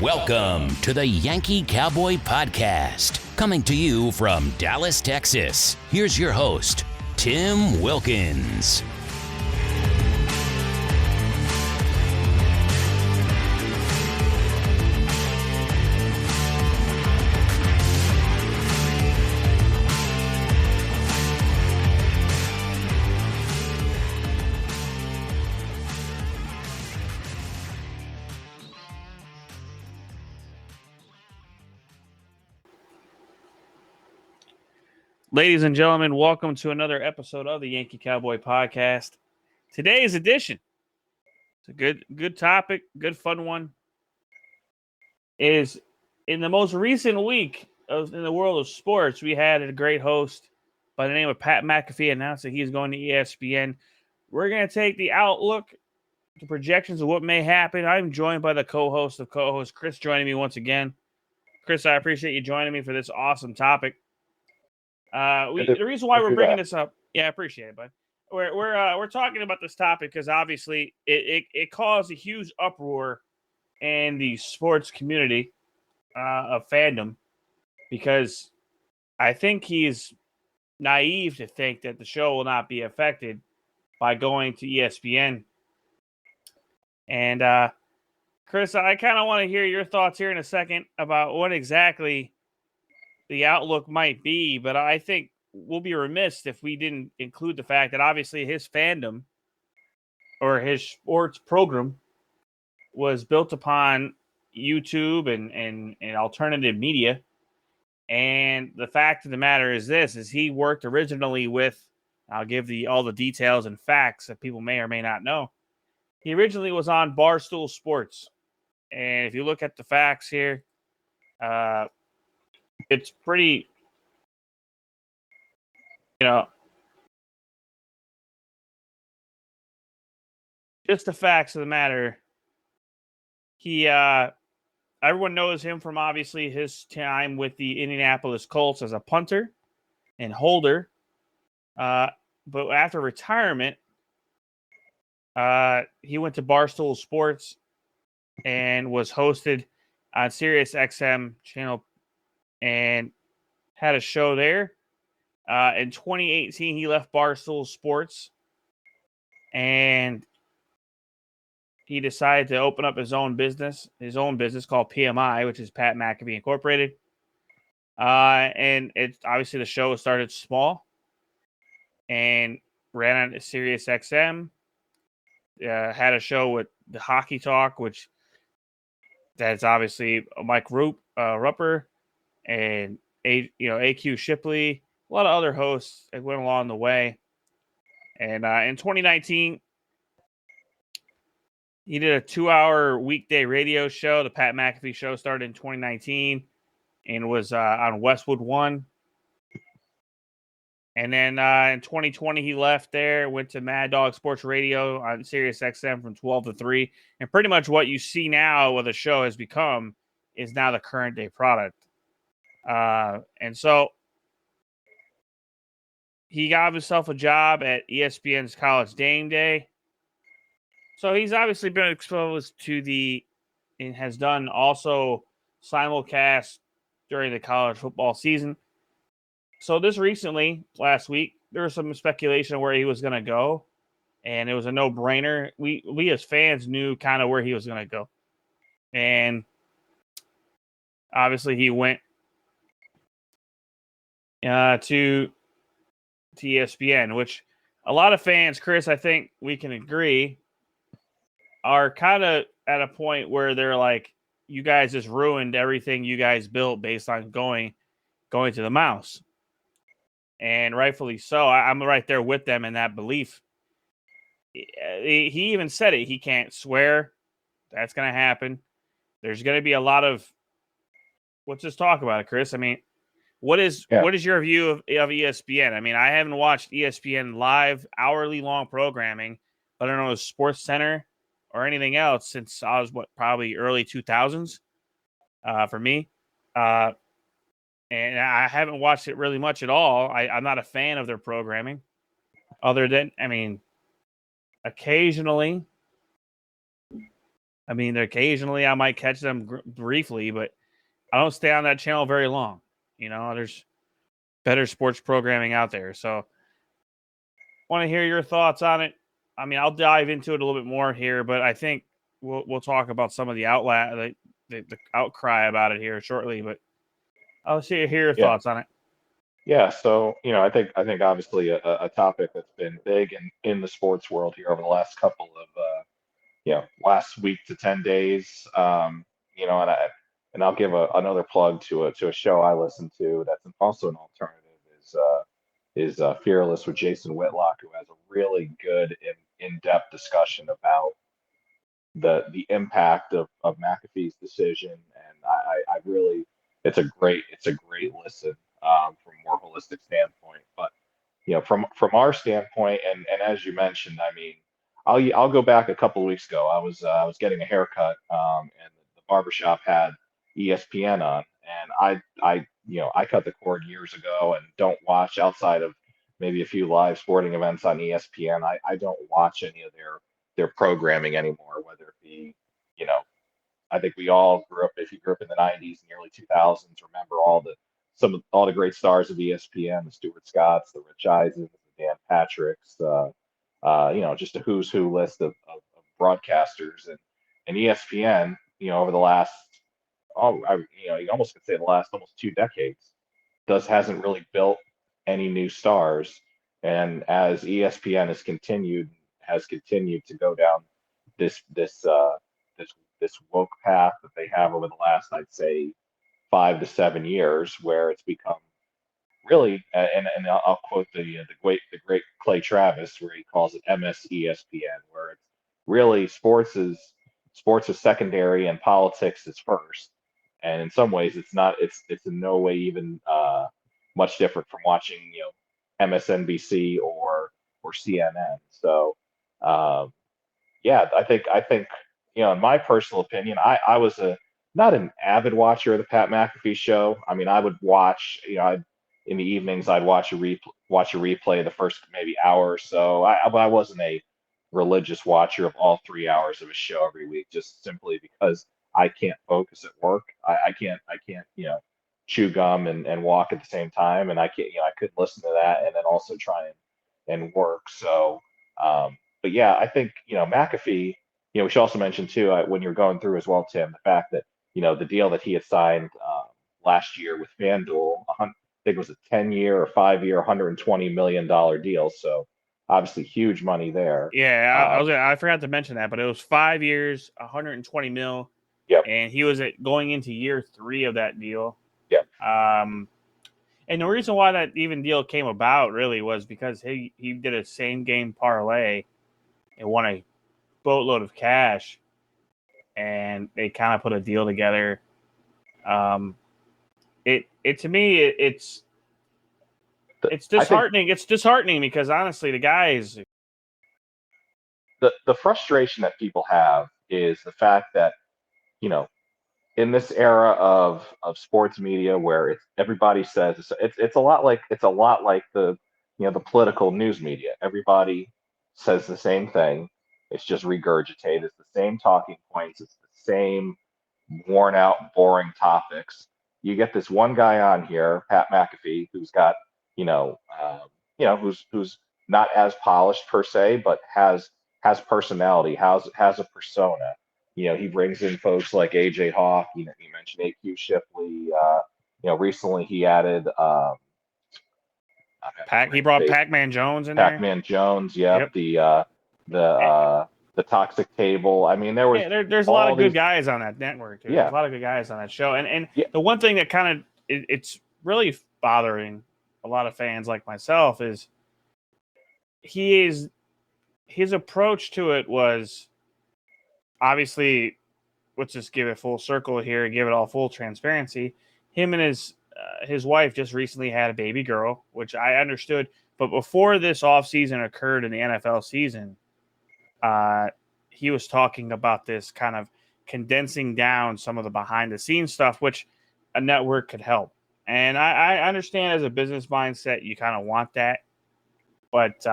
Welcome to the Yankee Cowboy Podcast, coming to you from Dallas, Texas. Here's your host, Tim Wilkins. Ladies and gentlemen, welcome to another episode of the Yankee Cowboy Podcast. Today's edition, it's a good topic, good fun one, is in the most recent week in the world of sports, we had a great host by the name of Pat McAfee announce that he's going to ESPN. We're going to take the outlook, the projections of what may happen. I'm joined by the co-host, Chris, joining me once again. Chris, I appreciate you joining me for this awesome topic. The reason why we're bringing this up, I appreciate it, bud. We're talking about this topic because obviously it caused a huge uproar in the sports community of fandom, because I think he's naive to think that the show will not be affected by going to ESPN. And Chris, I kind of want to hear your thoughts here in a second about what exactly the outlook might be, but I think we'll be remiss if we didn't include the fact that obviously his fandom or his sports program was built upon YouTube and alternative media. And the fact of the matter is he worked originally with, I'll give all the details and facts that people may or may not know. He originally was on Barstool Sports. And if you look at the facts here, it's pretty, just the facts of the matter. He, everyone knows him from obviously his time with the Indianapolis Colts as a punter and holder. But after retirement, he went to Barstool Sports and was hosted on Sirius XM channel and had a show there. In 2018, he left Barstool Sports and he decided to open up his own business called PMI, which is Pat McAfee Incorporated. And it's obviously the show started small and ran on Sirius XM. Had a show with the Hockey Talk, which that's obviously Mike Rupper and AQ Shipley, a lot of other hosts that went along the way. And in 2019, he did a 2-hour weekday radio show. The Pat McAfee Show started in 2019 and was on Westwood One. And then in 2020, he left there, went to Mad Dog Sports Radio on Sirius XM from 12 to 3. And pretty much what you see now, what the show has become, is now the current day product. And so he got himself a job at ESPN's College Game Day. So he's obviously been exposed to and has done also simulcast during the college football season. So this recently, last week, there was some speculation of where he was going to go, and it was a no-brainer. We as fans knew kind of where he was going to go. And obviously he went to ESPN, which a lot of fans, Chris, I think we can agree, are kind of at a point where they're like, you guys just ruined everything you guys built based on going to the mouse. And rightfully so. I'm right there with them in that belief. He even said it. He can't swear. That's going to happen. There's going to be a lot of, let's just talk about it, Chris. I mean, what is your view of ESPN? I mean, I haven't watched ESPN live hourly long programming, but I don't know Sports Center or anything else since I was probably early 2000s for me. And I haven't watched it really much at all. I'm not a fan of their programming other than, occasionally I mean, occasionally I might catch them briefly, but I don't stay on that channel very long. There's better sports programming out there. So want to hear your thoughts on it. I mean, I'll dive into it a little bit more here, but I think we'll talk about some of the the outcry about it here shortly. But I'll hear your Yeah. thoughts on it. Yeah. So, I think obviously a topic that's been big in the sports world here over the last couple of, last week to 10 days. And I'll give another plug to a show I listen to that's also an alternative is Fearless with Jason Whitlock, who has a really good in-depth discussion about the impact of McAfee's decision, and I really it's a great listen from a more holistic standpoint. But from our standpoint, and as you mentioned, I mean, I'll go back a couple of weeks ago. I was getting a haircut, and the barbershop had ESPN on, and I cut the cord years ago and don't watch outside of maybe a few live sporting events on ESPN. I don't watch any of their programming anymore, whether it be, you know, I think we all grew up, if you grew up in the 90s and the early 2000s, remember all the great stars of ESPN, the Stuart Scotts, the Rich Eisens, the Dan Patricks, just a who's who list of broadcasters, and ESPN, over the last, you almost could say the last almost 2 decades, hasn't really built any new stars. And as ESPN has continued to go down this this uh, this this woke path that they have over the last, I'd say, 5 to 7 years, where it's become really, and I'll quote the great Clay Travis, where he calls it MSESPN, where it's really sports is secondary and politics is first. And in some ways, it's not. It's in no way even much different from watching MSNBC or CNN. So um, yeah, I think in my personal opinion, I was not an avid watcher of the Pat McAfee show. I mean, I would watch, in the evenings I'd watch a replay of the first maybe hour or so. I wasn't a religious watcher of all 3 hours of a show every week, just simply because I can't focus at work. I can't chew gum and walk at the same time, and I couldn't listen to that and then also try and work. So but yeah, I think McAfee. We should also mention too, when you're going through as well, Tim, the fact that the deal that he had signed last year with FanDuel, I think it was a 10-year or 5-year, $120 million deal. So obviously huge money there. Yeah, I forgot to mention that, but it was 5 years, 120 mil, Yep. and he was going into year 3 of that deal. Yep. And the reason why that even deal came about really was because he did a same game parlay and won a boatload of cash, and they kind of put a deal together. It to me it's disheartening. It's disheartening because honestly, the guys. The frustration that people have is the fact that in this era of sports media, where everybody says it's a lot like the political news media. Everybody says the same thing. It's just regurgitated. It's the same talking points. It's the same worn out, boring topics. You get this one guy on here, Pat McAfee, who's got who's not as polished per se, but has personality, has a persona. He brings in folks like AJ Hawk. You mentioned AQ Shipley. Recently he added. He brought Pac-Man Jones in there. Pac-Man Jones. Yep. Yep. The Toxic Table. I mean, there's a lot of good guys on that network. Too. Yeah. There's a lot of good guys on that show. And yeah. The one thing that kind of it's really bothering a lot of fans like myself is his approach to it was obviously, let's just give it full circle here and give it all full transparency. Him and his wife just recently had a baby girl, which I understood. But before this offseason occurred in the NFL season, he was talking about this kind of condensing down some of the behind the scenes stuff, which a network could help. And I understand as a business mindset, you kind of want that. But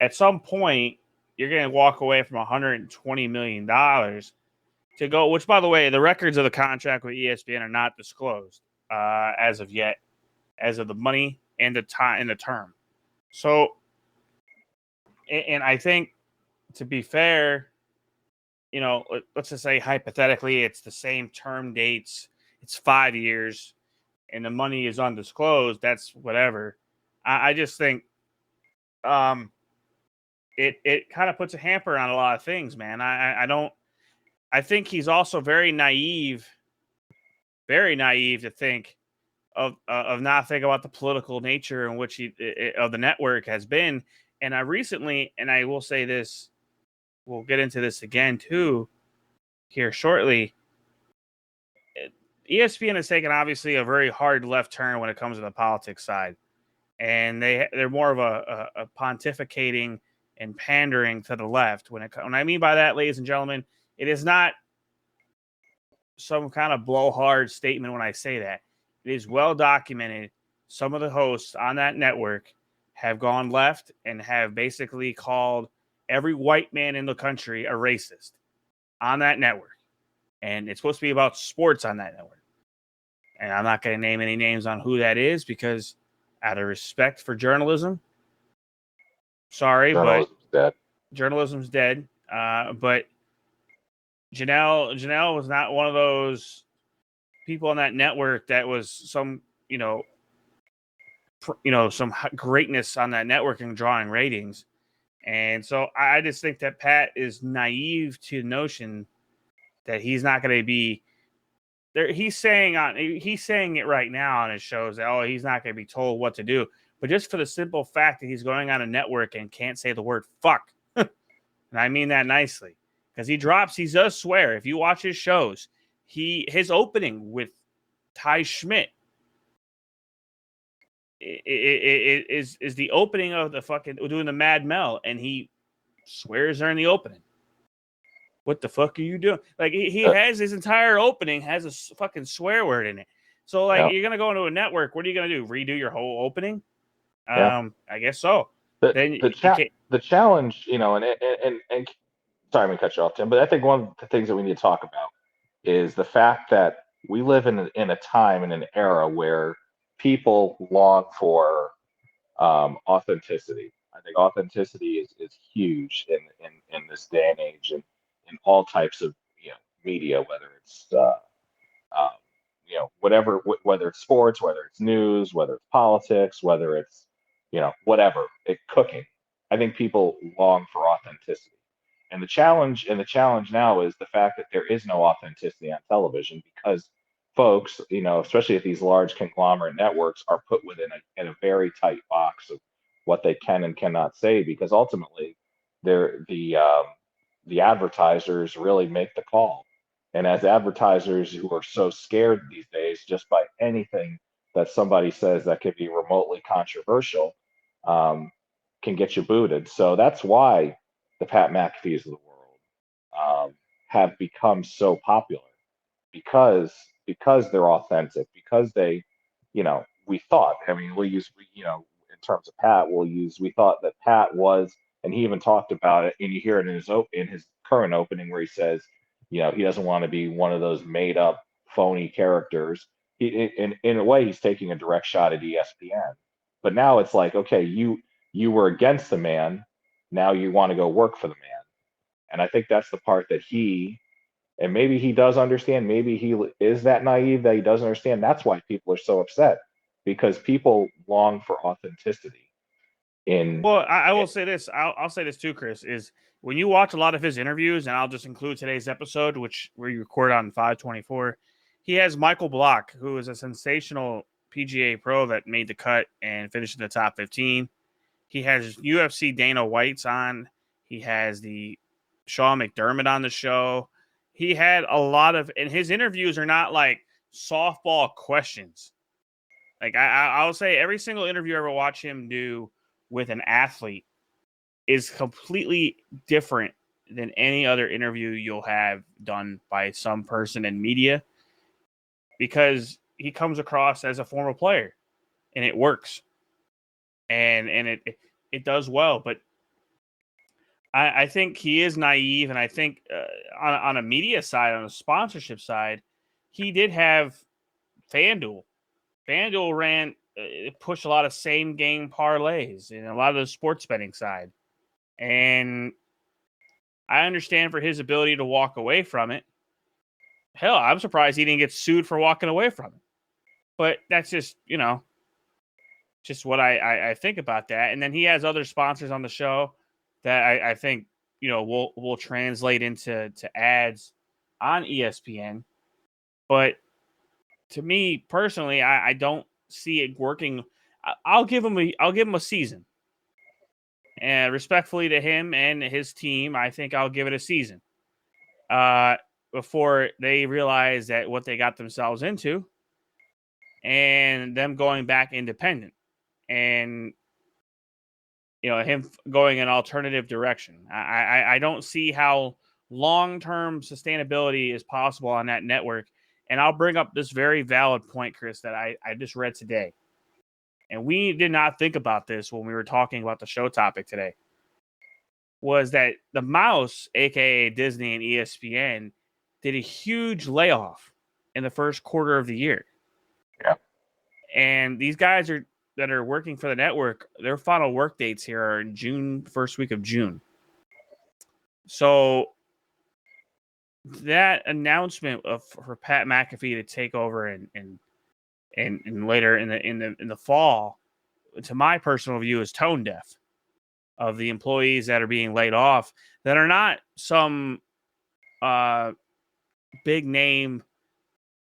at some point, you're going to walk away from $120 million to go, which, by the way, the records of the contract with ESPN are not disclosed as of yet, as of the money and the time and the term. So, and I think, to be fair, let's just say hypothetically it's the same term dates, it's 5 years, and the money is undisclosed. That's whatever. I just think it kind of puts a hamper on a lot of things, man. I think he's also very naive to think of not thinking about the political nature in which of the network has been. And I recently, and I will say this, we'll get into this again too here shortly. ESPN has taken obviously a very hard left turn when it comes to the politics side, and they're more of a pontificating and pandering to the left. When I mean by that, ladies and gentlemen, it is not some kind of blowhard statement when I say that. It is well documented. Some of the hosts on that network have gone left and have basically called every white man in the country a racist on that network. And it's supposed to be about sports on that network. And I'm not going to name any names on who that is because out of respect for journalism, sorry, but journalism's dead. But Janelle was not one of those people on that network that was some greatness on that network and drawing ratings. And so I just think that Pat is naive to the notion that he's not going to be there. He's saying it right now on his shows that, he's not going to be told what to do. But just for the simple fact that he's going on a network and can't say the word fuck. And I mean that nicely. Because he does swear. If you watch his shows, his opening with Ty Schmidt is the opening of the fucking doing the Mad Mel, and he swears during the opening. What the fuck are you doing? Like he has his entire opening has a fucking swear word in it. So you're gonna go into a network. What are you gonna do? Redo your whole opening? I guess so. The challenge, and sorry to cut you off, Tim, but I think one of the things that we need to talk about is the fact that we live in a time and an era where people long for authenticity. I think authenticity is huge in this day and age, and in all types of media, whether it's whether it's sports, whether it's news, whether it's politics, whether it's whatever, cooking. I think people long for authenticity. And the challenge now is the fact that there is no authenticity on television because folks, especially at these large conglomerate networks, are put in a very tight box of what they can and cannot say because ultimately the advertisers really make the call. And as advertisers who are so scared these days just by anything that somebody says that could be remotely controversial, can get you booted. So that's why the Pat McAfees of the world have become so popular because they're authentic, because they, we thought, I mean, in terms of Pat, we thought that Pat was, and he even talked about it, and you hear it in his current opening where he says, he doesn't want to be one of those made up phony characters. In a way, he's taking a direct shot at ESPN. But now it's like, okay, you were against the man, now you want to go work for the man. And I think that's the part that and maybe he does understand, maybe he is that naive that he doesn't understand. That's why people are so upset, because people long for authenticity. I will say this. I'll say this too, Chris, is when you watch a lot of his interviews, and I'll just include today's episode, which we record on 5/24, he has Michael Block, who is a sensational PGA pro that made the cut and finished in the top 15. He has UFC Dana White's on. He has the Sean McDermott on the show. He had a lot of, and his interviews are not like softball questions. Like I'll say every single interview I ever watch him do with an athlete is completely different than any other interview you'll have done by some person in media, because he comes across as a former player and it works and it does well. But I think he is naive, and I think on a media side, on a sponsorship side, he did have FanDuel. FanDuel pushed a lot of same game parlays and a lot of the sports betting side. And I understand for his ability to walk away from it. Hell, I'm surprised he didn't get sued for walking away from it. But that's just, just what I think about that. And then he has other sponsors on the show that I think, will translate into ads on ESPN. But to me personally, I don't see it working. I'll give him a season. And respectfully to him and his team, I think I'll give it a season. Before they realize that what they got themselves into and them going back independent and him going an alternative direction. I don't see how long-term sustainability is possible on that network. And I'll bring up this very valid point, Chris, that I just read today. And we did not think about this when we were talking about the show topic today, was that the Mouse, aka Disney and ESPN, did a huge layoff in the first quarter of the year. Yeah. And these guys that are working for the network, their final work dates here are in June, first week of June. So that announcement for Pat McAfee to take over and later in the fall, to my personal view, is tone deaf of the employees that are being laid off that are not some big name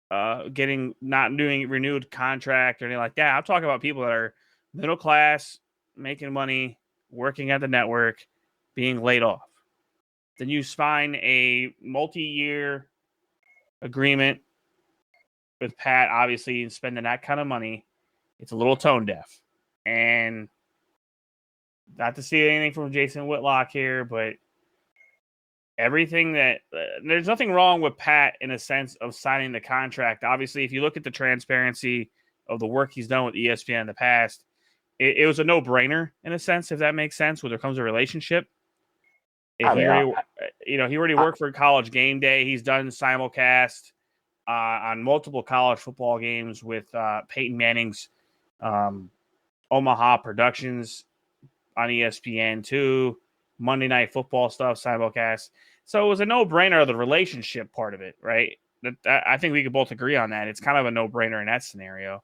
not doing renewed contract or anything like that. I'm talking about people that are middle class, making money, working at the network, being laid off. Then you sign a multi-year agreement with Pat, obviously spending that kind of money. It's a little tone deaf. And not to see anything from Jason Whitlock here, but everything that there's nothing wrong with Pat in a sense of signing the contract. Obviously, if you look at the transparency of the work he's done with ESPN in the past, it was a no-brainer in a sense, if that makes sense, when there comes a relationship. He already worked for College Game Day. He's done simulcast on multiple college football games with Peyton Manning's Omaha Productions on ESPN too. Monday Night Football stuff, simulcast. So it was a no-brainer of the relationship part of it, right? I think we could both agree on that. It's kind of a no-brainer in that scenario.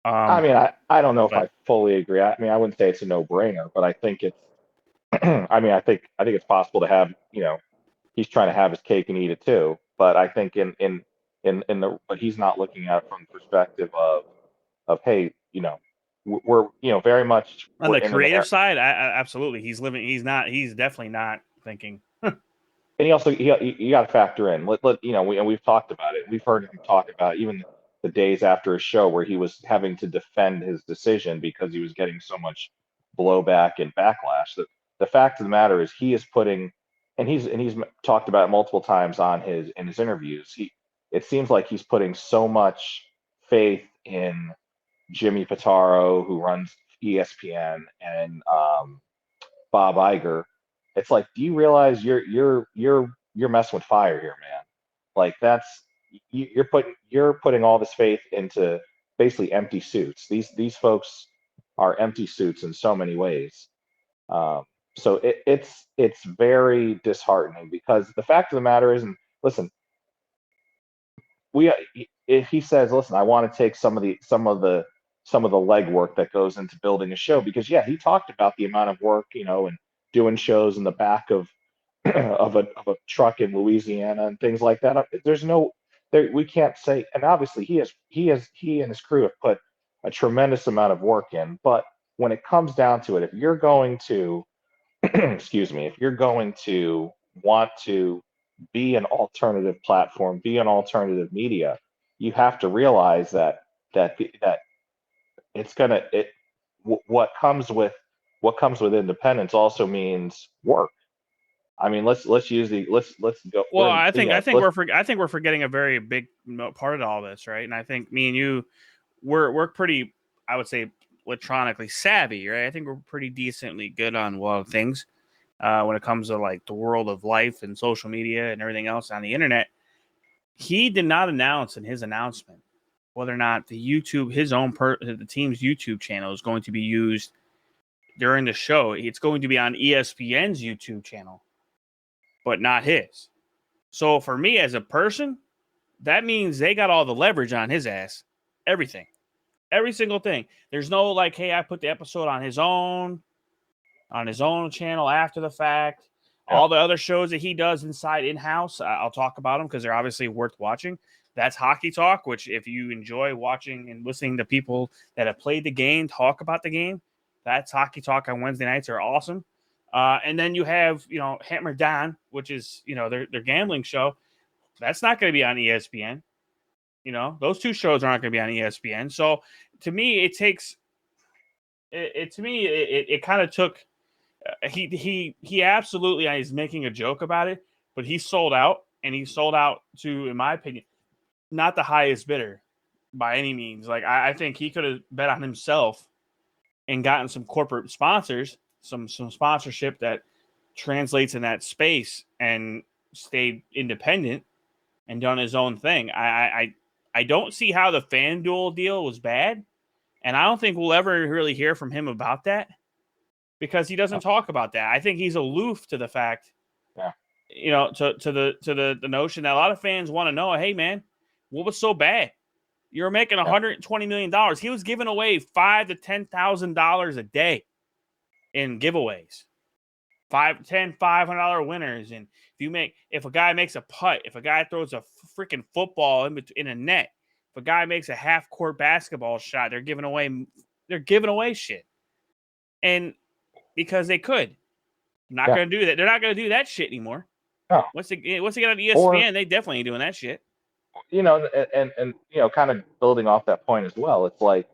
I don't know if I fully agree. I wouldn't say it's a no-brainer, but I think it's. I think it's possible to have. He's trying to have his cake and eat it too. But I think but he's not looking at it from the perspective of hey, we're very much on the creative side. Absolutely, he's definitely not thinking. And he also you got to factor in. We've talked about it. We've heard him talk about even the days after his show where he was having to defend his decision because he was getting so much blowback and backlash. The fact of the matter is he is putting, and he's talked about it multiple times in his interviews. It seems like he's putting so much faith in Jimmy Pitaro, who runs ESPN, and Bob Iger. It's like, do you realize you're messing with fire here, man? Like you're putting all this faith into basically empty suits. These folks are empty suits in so many ways. So it's very disheartening because the fact of the matter is, and listen, if he says, listen, I want to take some of the legwork that goes into building a show, because yeah, he talked about the amount of work, and doing shows in the back of of a truck in Louisiana and things like that. We can't say, and obviously he and his crew have put a tremendous amount of work in, but when it comes down to it, if you're going to excuse me, if you're going to want to be an alternative platform, be an alternative media, you have to realize that it's gonna it what comes with independence also means work. I mean, let's go. Well, I think we're forgetting a very big part of all this, right? And I think me and you, we're pretty, I would say, electronically savvy, right? I think we're pretty decently good on a lot of things. when it comes to like the world of life and social media and everything else on the internet. He did not announce in his announcement whether or not the the team's YouTube channel is going to be used during the show. It's going to be on ESPN's YouTube channel, but not his. So for me as a person, that means they got all the leverage on his ass. Everything. Every single thing. There's no like, hey, I put the episode on his own channel after the fact. Yeah. All the other shows that he does in-house, I'll talk about them because they're obviously worth watching. That's Hockey Talk, which if you enjoy watching and listening to people that have played the game talk about the game, that's Hockey Talk on Wednesday nights are awesome. And then you have, Hammer Down, which is, their gambling show. That's not going to be on ESPN. Those two shows aren't going to be on ESPN. So to me, it takes it kind of took. He absolutely is making a joke about it, but he sold out, and he sold out to, in my opinion, not the highest bidder by any means. Like I think he could have bet on himself and gotten some corporate sponsors, some sponsorship that translates in that space, and stayed independent and done his own thing. I don't see how the FanDuel deal was bad, and I don't think we'll ever really hear from him about that, because he doesn't talk about that. I think he's aloof to the fact, to the notion that a lot of fans want to know, hey man, what was so bad? You're making $120 million. He was giving away $5,000 to $10,000 a day in giveaways. $500 winners. And if a guy makes a putt, if a guy throws a freaking football in a net, if a guy makes a half court basketball shot, they're giving away shit. And because they could. Not going to do that. They're not going to do that shit anymore. No. Once they get on ESPN, they definitely ain't doing that shit. And kind of building off that point as well, it's like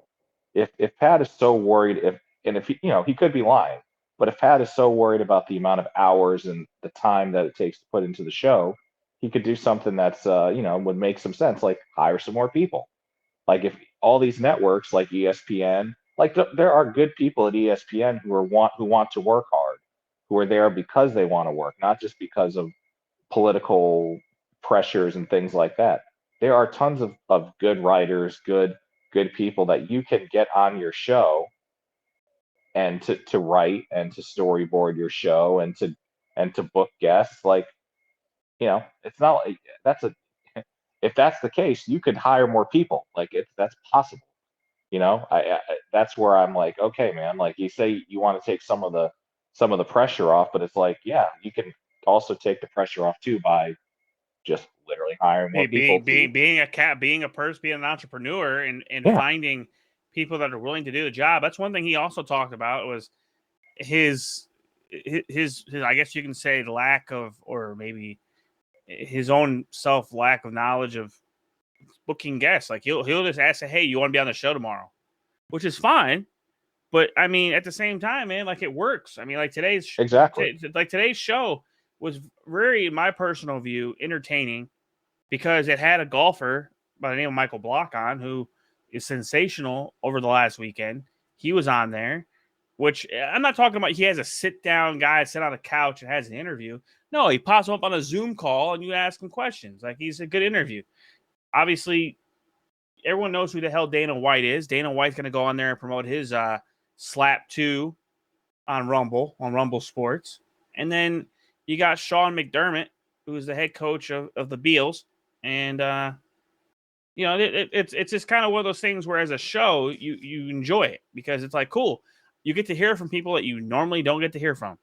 if Pat is so worried, if he, he could be lying, but if Pat is so worried about the amount of hours and the time that it takes to put into the show, he could do something that's would make some sense, like hire some more people. Like if all these networks like ESPN, like there are good people at ESPN who want to work hard, who are there because they want to work, not just because of political pressures and things like that. There are tons of good writers, good people that you can get on your show and to write and to storyboard your show and to book guests. Like, it's not like if that's the case, you could hire more people. Like that's possible. I that's where I'm like, okay, man, like you say you want to take some of the pressure off, but it's like, yeah, you can also take the pressure off too by just literally hiring more people. Being an entrepreneur and finding people that are willing to do the job. That's one thing he also talked about was his I guess you can say lack of, or maybe his own lack of knowledge of booking guests. Like he'll just ask, hey, you want to be on the show tomorrow? Which is fine. But I mean, at the same time, man, like it works. I mean, like today's show was very, in my personal view, entertaining because it had a golfer by the name of Michael Block on, who is sensational over the last weekend. He was on there, which I'm not talking about he has a sit-down guy sit on a couch and has an interview. No, he pops him up on a Zoom call and you ask him questions. Like he's a good interview. Obviously, everyone knows who the hell Dana White is. Dana White's going to go on there and promote his Slap 2 on Rumble Sports. And then you got Sean McDermott, who is the head coach of the Beals. And, it's just kind of one of those things where as a show, you enjoy it because it's like, cool. You get to hear from people that you normally don't get to hear from.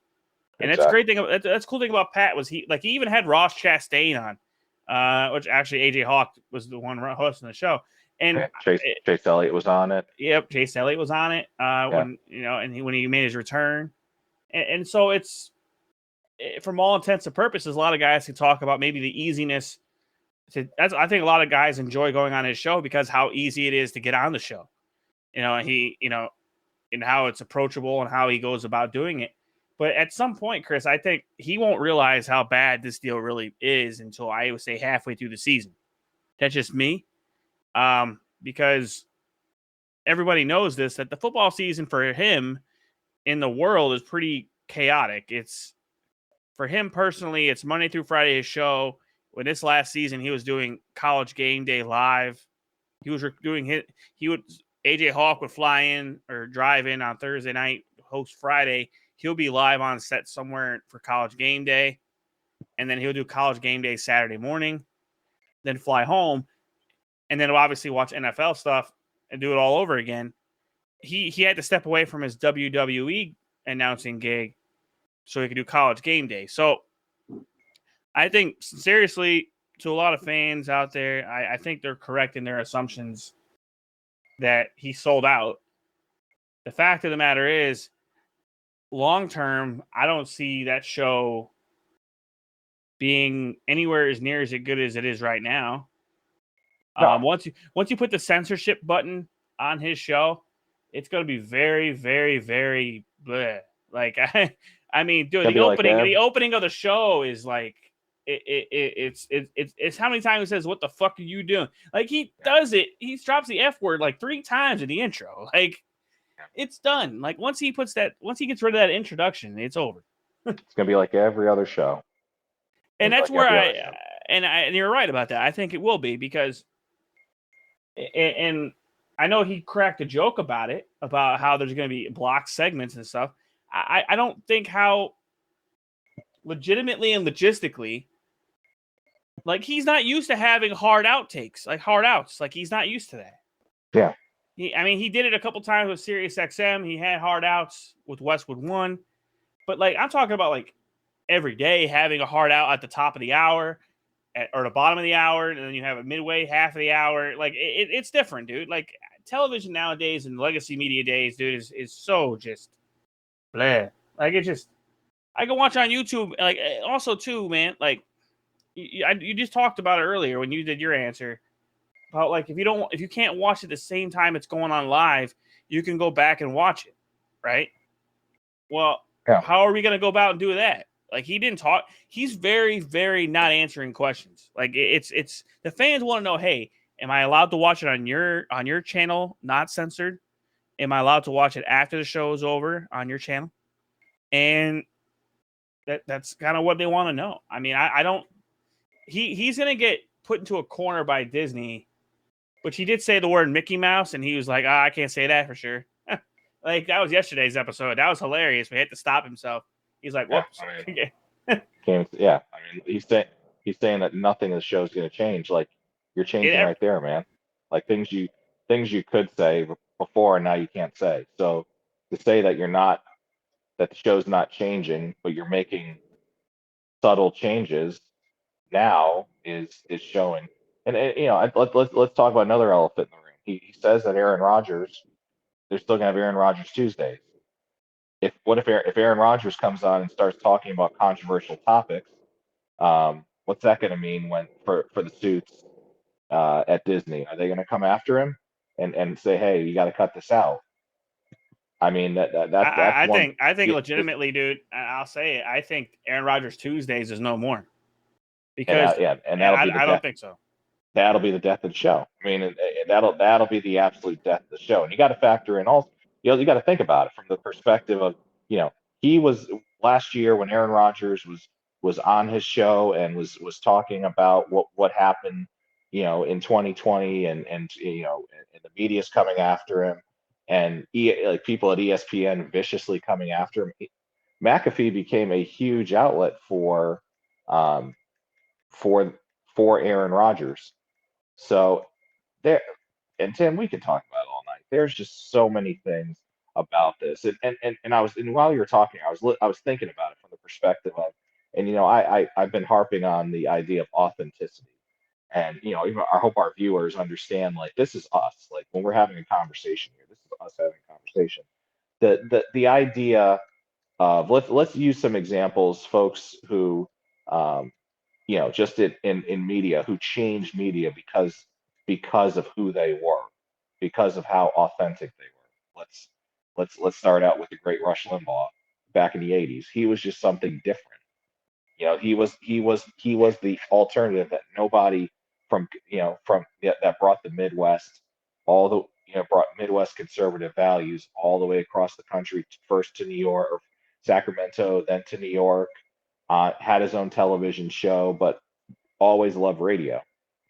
And that's a great thing. That's cool thing about Pat was he even had Ross Chastain on, which actually AJ Hawk was the one hosting the show. And Chase Elliott was on it. Yep, Chase Elliott was on it when he made his return, and so it's from all intents and purposes, a lot of guys can talk about maybe the easiness. I think a lot of guys enjoy going on his show because how easy it is to get on the show, and how it's approachable and how he goes about doing it. But at some point, Chris, I think he won't realize how bad this deal really is until I would say halfway through the season. That's just me. Because everybody knows that the football season for him in the world is pretty chaotic. It's for him personally, it's Monday through Friday his show. When this last season, he was doing College Game Day live. He was doing AJ Hawk would fly in or drive in on Thursday night, host Friday. He'll be live on set somewhere for College Game Day, and then he'll do College Game Day Saturday morning, then fly home, and then obviously watch NFL stuff and do it all over again. He had to step away from his WWE announcing gig so he could do College Game Day. So I think, seriously, to a lot of fans out there, I think they're correct in their assumptions that he sold out. The fact of the matter is, long term, I don't see that show being anywhere as near as good as it is right now. No. Once you put the censorship button on his show, it's going to be very, very, very bleh. Like I mean, dude, the opening of the show is like it's how many times he says, "What the fuck are you doing?" Like he does it. He drops the F word like 3 times in the intro. Like it's done. Like once he gets rid of that introduction, it's over. It's gonna be like every other show. And that's where and you're right about that. I think it will be because, and I know he cracked a joke about it, about how there's going to be blocked segments and stuff. I don't think how legitimately and logistically, like he's not used to having hard outtakes, like hard outs. Like he's not used to that. Yeah. He did it a couple times with Sirius XM. He had hard outs with Westwood One, but like I'm talking about like every day having a hard out at the top of the hour or the bottom of the hour, and then you have a midway half of the hour. Like it's different, dude. Like television nowadays and legacy media days, dude, is so just bleh. Like it just, I can watch on YouTube. Like also too, man. Like you just talked about it earlier when you did your answer about like if you can't watch it the same time it's going on live, you can go back and watch it, right? Well, how are we going to go about and do that? Like he didn't talk. He's very, very not answering questions. Like it's the fans want to know, hey, am I allowed to watch it on your channel, not censored? Am I allowed to watch it after the show is over on your channel? And that's kind of what they want to know. I mean, I don't. He's gonna get put into a corner by Disney, but he did say the word Mickey Mouse, and he was like, I can't say that for sure. Like that was yesterday's episode. That was hilarious. We had to stop himself. He's like, "Whoops." I mean, he's saying that nothing in the show is going to change. Like you're changing right there, man. Like things you could say before and now you can't say. So to say that that the show's not changing, but you're making subtle changes now is showing. And let's talk about another elephant in the room. He says that Aaron Rodgers, they're still going to have Aaron Rodgers Tuesdays. If Aaron Rodgers comes on and starts talking about controversial topics, what's that going to mean for the suits at Disney? Are they going to come after him and say, hey, you got to cut this out? I mean I think legitimately, dude. I'll say it. I think Aaron Rodgers Tuesdays is no more because I don't think so. That'll be the death of the show. I mean, that'll be the absolute death of the show. And you got to factor in also. You got to think about it from the perspective of, he was last year when Aaron Rodgers was on his show and was talking about what happened, in 2020 and the media's coming after him and like people at ESPN viciously coming after him. McAfee became a huge outlet for Aaron Rodgers. So there, and Tim, we could talk about it all night. There's just so many things about this, and while you were talking, I was thinking about it from the perspective of, and I've been harping on the idea of authenticity, and even I hope our viewers understand, like this is us, like when we're having a conversation here, this is us having a conversation. The idea of let's use some examples, folks who just in media who changed media because of who they were, because of how authentic they were. Let's start out with the great Rush Limbaugh back in the 80s. He was just something different. He was the alternative that nobody that brought the Midwest brought Midwest conservative values all the way across the country, first to New York or Sacramento, then to New York, had his own television show, but always loved radio.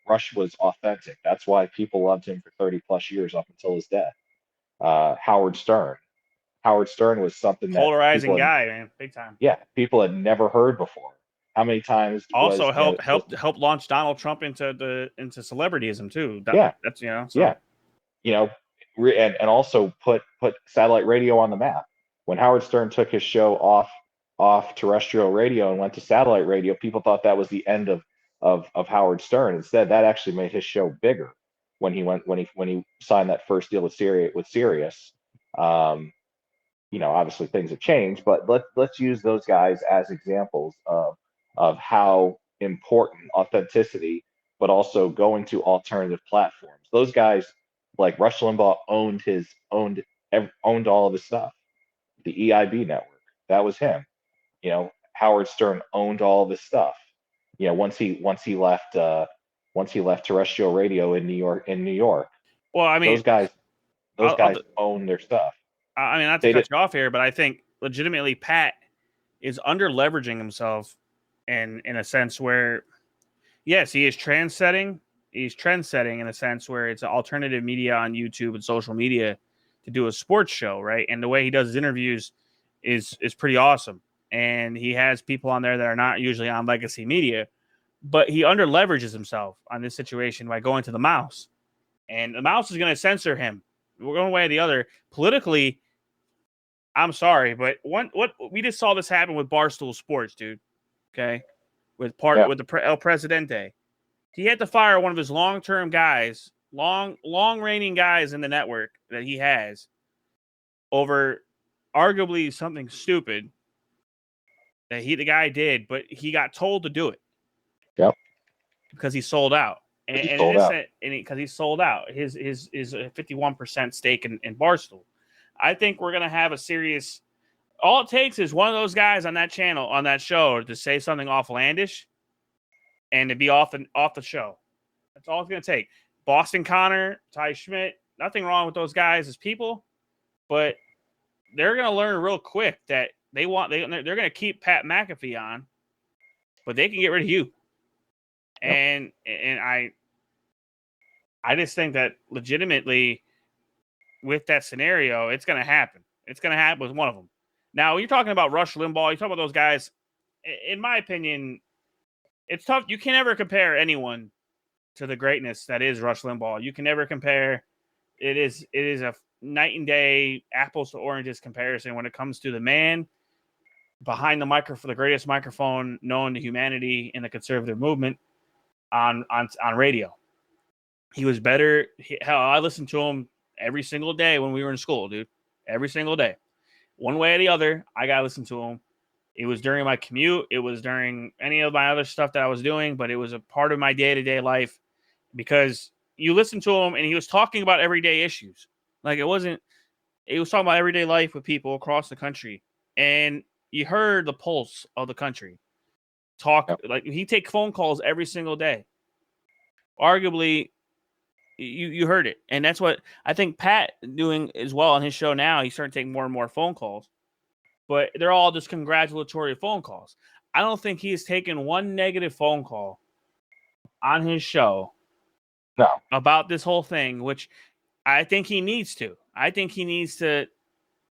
Rush was authentic. That's why people loved him for 30 plus years up until his death. Howard Stern. Howard Stern was something that Polarizing guy, man, big time. people had never heard before. How many times also helped launch Donald Trump into celebrityism too. That's yeah, and also put satellite radio on the map. When Howard Stern took his show off terrestrial radio and went to satellite radio, people thought that was the end of Howard Stern. Instead, that actually made his show bigger when he signed that first deal with Sirius. Obviously things have changed, but let's use those guys as examples of how important authenticity, but also going to alternative platforms. Those guys, like Rush Limbaugh, owned all of his stuff. The EIB network, that was him. Howard Stern owned all of his stuff. Once he left terrestrial radio in New York. Well, I mean, those guys own their stuff. I mean, not to cut you off here, but I think legitimately Pat is under leveraging himself in a sense where, yes, he is trendsetting. He's trendsetting in a sense where it's alternative media on YouTube and social media to do a sports show, right? And the way he does his interviews is pretty awesome. And he has people on there that are not usually on legacy media, but he under leverages himself on this situation by going to the mouse. And the mouse is going to censor him. We're going one way or the other. Politically, I'm sorry, but what we just saw this happen with Barstool Sports, dude. Okay, with the El Presidente, he had to fire one of his long-term guys, long-reigning guys in the network that he has over arguably something stupid that the guy did, but he got told to do it. Yep, because he sold out. Because he sold out his 51% stake in Barstool. I think we're gonna have a serious. All it takes is one of those guys on that channel, on that show, to say something offlandish, and to be off the show. That's all it's gonna take. Boston Connor, Ty Schmidt, nothing wrong with those guys as people, but they're gonna learn real quick that they're gonna keep Pat McAfee on, but they can get rid of you. Yep. And I just think that legitimately, with that scenario, it's going to happen. It's going to happen with one of them. Now, you're talking about Rush Limbaugh. You talk about those guys. In my opinion, it's tough. You can never compare anyone to the greatness that is Rush Limbaugh. You can never compare. It is a night and day, apples to oranges comparison when it comes to the man behind the microphone, the greatest microphone known to humanity in the conservative movement on radio. He was better. I listened to him every single day when we were in school, dude. Every single day. One way or the other, I got to listen to him. It was during my commute. It was during any of my other stuff that I was doing, but it was a part of my day-to-day life because you listen to him and he was talking about everyday issues. Like he was talking about everyday life with people across the country. And you heard the pulse of the country. Like he take phone calls every single day. Arguably, you heard it. And that's what I think Pat doing as well on his show now. He's starting to take more and more phone calls. But they're all just congratulatory phone calls. I don't think he has taken one negative phone call on his show about this whole thing, which I think he needs to. I think he needs to,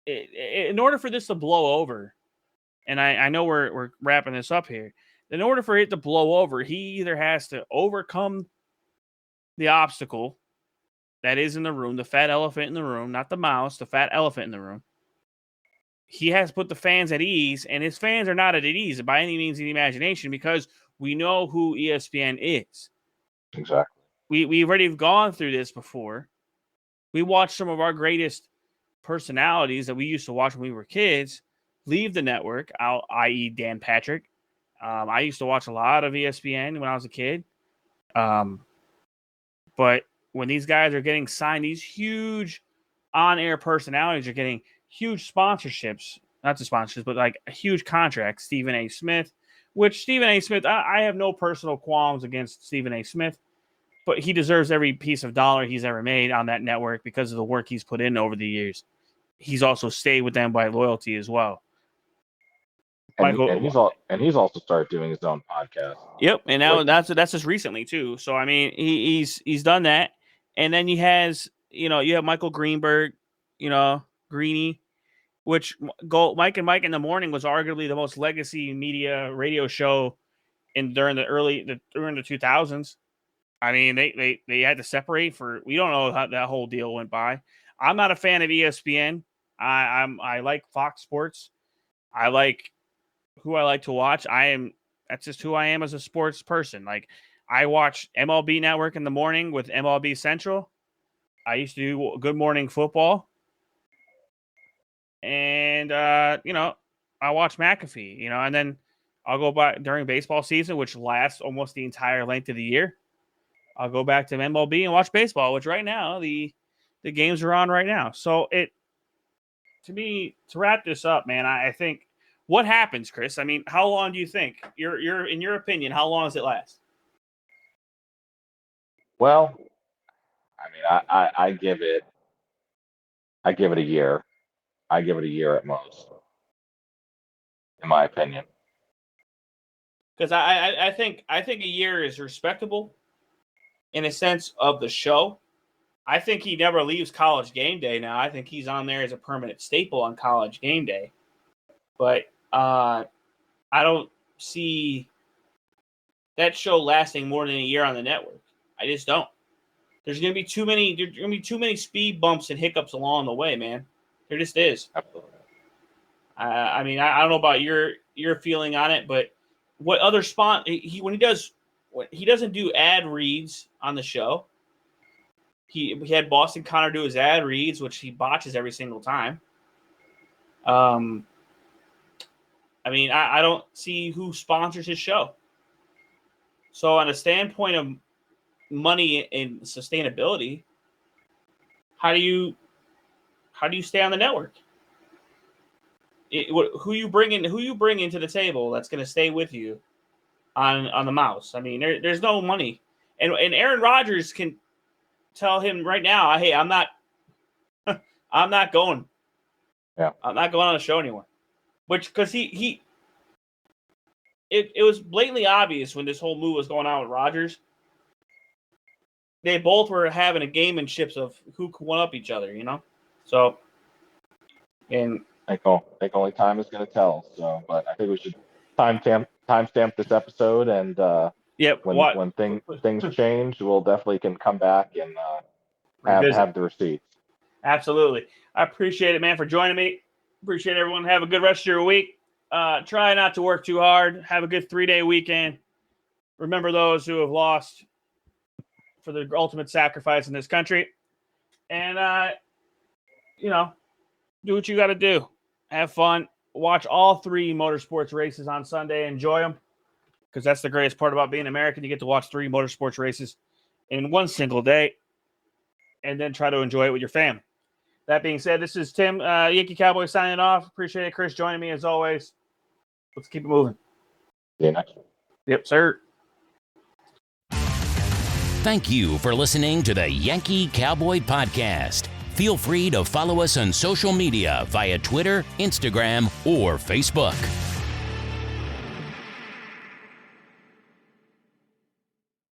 in order for this to blow over, and I know we're wrapping this up here, in order for it to blow over, he either has to overcome the obstacle that is in the room, the fat elephant in the room, not the mouse, the fat elephant in the room. He has to put the fans at ease, and his fans are not at ease by any means of the imagination because we know who ESPN is. Exactly. We've already gone through this before. We watched some of our greatest personalities that we used to watch when we were kids leave the network, i.e. Dan Patrick. I used to watch a lot of ESPN when I was a kid. But when these guys are getting signed, these huge on-air personalities are getting huge sponsorships, not just sponsorships, but like a huge contract. Stephen A. Smith, I have no personal qualms against Stephen A. Smith, but he deserves every piece of dollar he's ever made on that network because of the work he's put in over the years. He's also stayed with them by loyalty as well. he's also started doing his own podcast. Yep, and now that's just recently too. So I mean, he's done that, and then he has you have Michael Greenberg, Greeny, which Mike and Mike in the Morning was arguably the most legacy media radio show during the 2000s. I mean, they had to separate we don't know how that whole deal went by. I'm not a fan of ESPN. I like Fox Sports. I like who I like to watch. That's just who I am as a sports person. Like, I watch MLB Network in the morning with MLB Central. I used to do Good Morning Football. And, I watch McAfee, and then I'll go back during baseball season, which lasts almost the entire length of the year. I'll go back to MLB and watch baseball, which right now, the games are on right now. So to me, to wrap this up, man, I think what happens, Chris? I mean, how long do you think? You're in your opinion, how long does it last? Well, I mean, I give it a year. I give it a year at most, in my opinion. Because I think a year is respectable in a sense of the show. I think he never leaves College Game Day now. I think he's on there as a permanent staple on College Game Day. But I don't see that show lasting more than a year on the network. I just don't. There's going to be too many speed bumps and hiccups along the way, man. There just is. Absolutely. I mean, I don't know about your feeling on it, but what other he doesn't do ad reads on the show. He had Boston Connor do his ad reads, which he botches every single time. I mean, I don't see who sponsors his show. So on a standpoint of money and sustainability, how do you stay on the network? Who you bring into the table that's going to stay with you on the mouse? I mean, there's no money, and Aaron Rodgers can tell him right now, hey, I'm not going. Yeah, I'm not going on the show anymore. Which, because it was blatantly obvious when this whole move was going on with Rodgers. They both were having a gamemanship of who could one up each other, So, and I think only time is going to tell. So, but I think we should timestamp this episode, and when things change, we'll definitely can come back and have the receipts. Absolutely. I appreciate it, man, for joining me. Appreciate everyone. Have a good rest of your week. Try not to work too hard. Have a good 3-day weekend. Remember those who have lost for the ultimate sacrifice in this country. And, do what you got to do. Have fun. Watch all 3 motorsports races on Sunday. Enjoy them, because that's the greatest part about being American. You get to watch 3 motorsports races in one single day and then try to enjoy it with your family. That being said, this is Tim, Yankee Cowboy, signing off. Appreciate it, Chris, joining me as always. Let's keep it moving. See you next week. Yep, sir. Thank you for listening to the Yankee Cowboy Podcast. Feel free to follow us on social media via Twitter, Instagram, or Facebook.